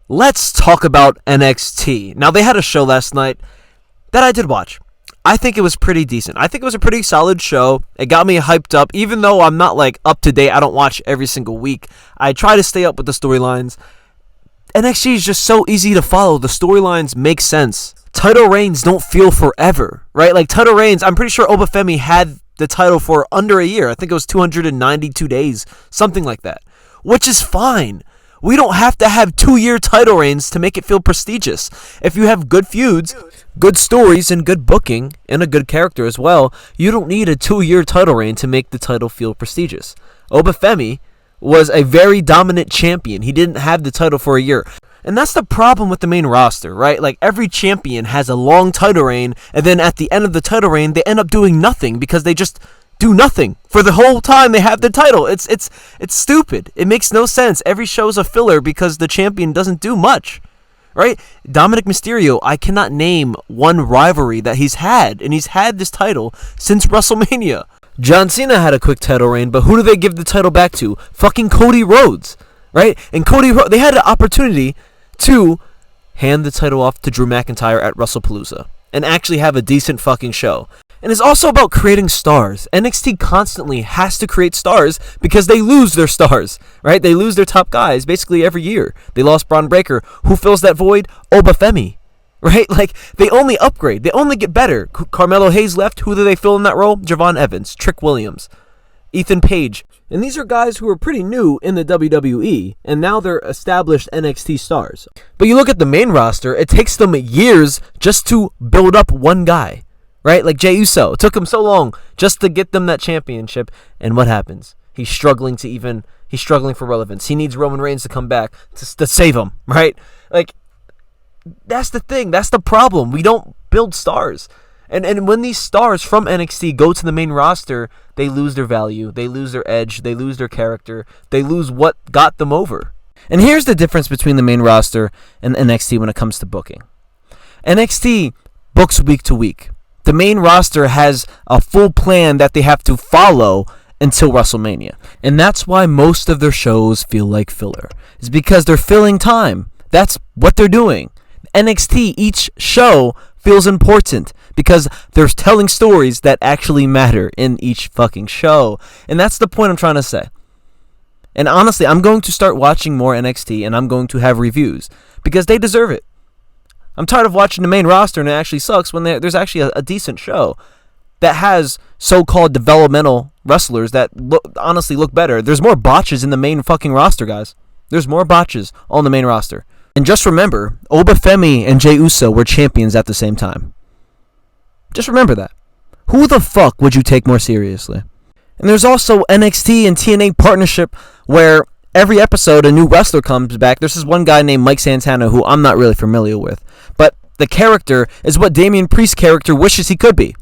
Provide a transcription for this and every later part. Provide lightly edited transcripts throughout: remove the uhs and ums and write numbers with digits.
let's talk about NXT. Now, they had a show last night that I did watch. I think it was pretty decent. I think it was a pretty solid show. It got me hyped up, even though I'm not like up to date. I don't watch every single week. I try to stay up with the storylines. NXT is just so easy to follow. The storylines make sense. Title reigns don't feel forever, right? Like title reigns, I'm pretty sure Obafemi had the title for under a year. I think it was 292 days, something like that, which is fine. We don't have to have 2-year title reigns to make it feel prestigious. If you have good feuds, good stories, and good booking, and a good character as well, you don't need a 2-year title reign to make the title feel prestigious. Obafemi was a very dominant champion. He didn't have the title for a year. And that's the problem with the main roster, right? Like, every champion has a long title reign, and then at the end of the title reign, they end up doing nothing because they just do nothing for the whole time they have the title. It's stupid. It makes no sense. Every show's a filler because the champion doesn't do much, right? Dominic Mysterio, I cannot name one rivalry that he's had, and he's had this title since WrestleMania. John Cena had a quick title reign, but who do they give the title back to? Fucking Cody Rhodes, right? And Cody Rhodes, they had an opportunity to hand the title off to Drew McIntyre at WrestlePalooza and actually have a decent fucking show. And it's also about creating stars. NXT constantly has to create stars because they lose their stars, right? They lose their top guys basically every year. They lost Braun Breaker. Who fills that void? Obafemi, right? Like, they only upgrade. They only get better. Carmelo Hayes left. Who do they fill in that role? Javon Evans, Trick Williams, Ethan Page. And these are guys who are pretty new in the WWE, and now they're established NXT stars. But you look at the main roster, it takes them years just to build up one guy, right? Like Jey Uso. It took him so long just to get them that championship, and what happens? He's struggling for relevance. He needs Roman Reigns to come back to save him, right? Like, that's the thing. That's the problem. We don't build stars. And when these stars from NXT go to the main roster, they lose their value, they lose their edge, they lose their character, they lose what got them over. And here's the difference between the main roster and NXT when it comes to booking. NXT books week to week. The main roster has a full plan that they have to follow until WrestleMania. And that's why most of their shows feel like filler. It's because they're filling time. That's what they're doing. NXT, each show feels important because they're telling stories that actually matter in each fucking show. And that's the point I'm trying to say. And honestly, I'm going to start watching more NXT and I'm going to have reviews because they deserve it. I'm tired of watching the main roster and it actually sucks when there's actually a decent show that has so-called developmental wrestlers that honestly look better. There's more botches in the main fucking roster, guys. There's more botches on the main roster. And just remember, Obafemi and Jey Uso were champions at the same time. Just remember that. Who the fuck would you take more seriously? And there's also NXT and TNA partnership where every episode a new wrestler comes back. There's this one guy named Mike Santana who I'm not really familiar with. But the character is what Damian Priest's character wishes he could be.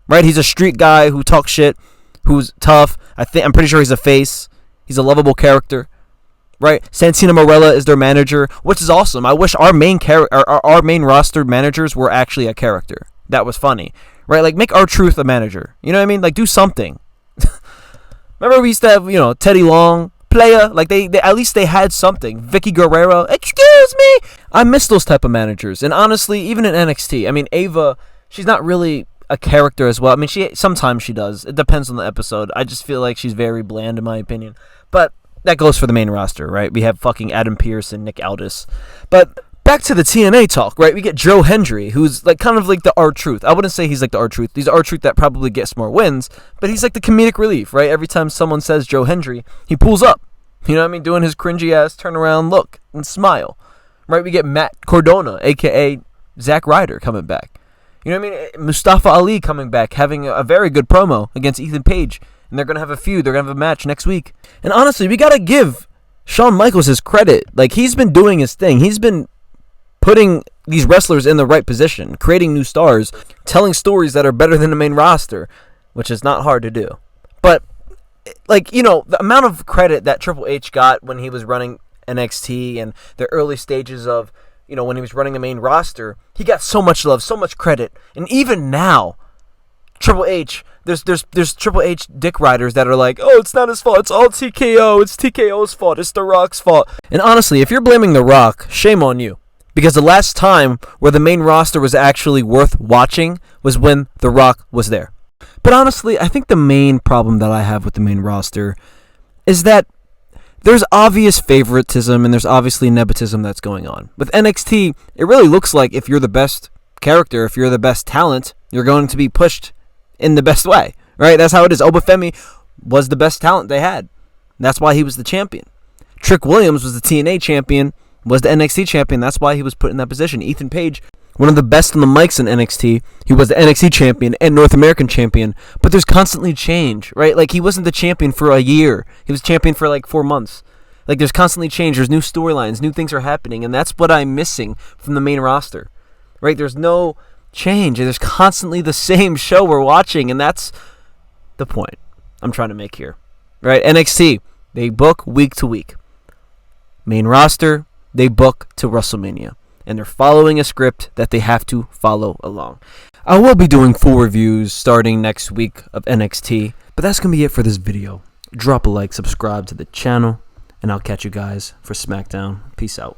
Right? He's a street guy who talks shit, who's tough. I'm pretty sure he's a face. He's a lovable character. Right? Santina Marella is their manager, which is awesome. I wish our main roster managers were actually a character. That was funny. Right? Like, make R-Truth a manager. You know what I mean? Like, do something. Remember we used to have, Teddy Long, Playa, like they at least they had something. Vicky Guerrero, excuse me. I miss those type of managers. And honestly, even in NXT, I mean, Ava, she's not really a character as well. I mean, sometimes she does. It depends on the episode. I just feel like she's very bland in my opinion. But that goes for the main roster, right? We have fucking Adam Pearce and Nick Aldis. But back to the TNA talk, right? We get Joe Hendry, who's like kind of like the R-Truth. I wouldn't say he's like the R-Truth. He's the R-Truth that probably gets more wins, but he's like the comedic relief, right? Every time someone says Joe Hendry, he pulls up. You know what I mean? Doing his cringy ass turn around look and smile. Right? We get Matt Cardona, a.k.a. Zack Ryder, coming back. You know what I mean? Mustafa Ali coming back, having a very good promo against Ethan Page. And they're going to have a feud. They're going to have a match next week. And honestly, we got to give Shawn Michaels his credit. Like, he's been doing his thing. He's been putting these wrestlers in the right position, creating new stars, telling stories that are better than the main roster, which is not hard to do. But, like, the amount of credit that Triple H got when he was running NXT and the early stages of, when he was running the main roster, he got so much love, so much credit. And even now, Triple H. There's Triple H dick riders that are like, oh, it's not his fault. It's all TKO. It's TKO's fault. It's The Rock's fault. And honestly, if you're blaming The Rock, shame on you. Because the last time where the main roster was actually worth watching was when The Rock was there. But honestly, I think the main problem that I have with the main roster is that there's obvious favoritism and there's obviously nepotism that's going on. With NXT, it really looks like if you're the best character, if you're the best talent, you're going to be pushed in the best way, right? That's how it is. Obafemi was the best talent they had. That's why he was the champion. Trick Williams was the TNA champion, was the NXT champion. That's why he was put in that position. Ethan Page, one of the best on the mics in NXT. He was the NXT champion and North American champion. But there's constantly change, right? Like, he wasn't the champion for a year. He was champion for like 4 months. Like, there's constantly change. There's new storylines. New things are happening. And that's what I'm missing from the main roster, right? There's no change. There's constantly the same show we're watching. And that's the point I'm trying to make here, right? NXT, they book week to week. Main roster, they book to WrestleMania. And they're following a script that they have to follow along. I will be doing full reviews starting next week of NXT, but that's going to be it for this video. Drop a like, subscribe to the channel, and I'll catch you guys for SmackDown. Peace out.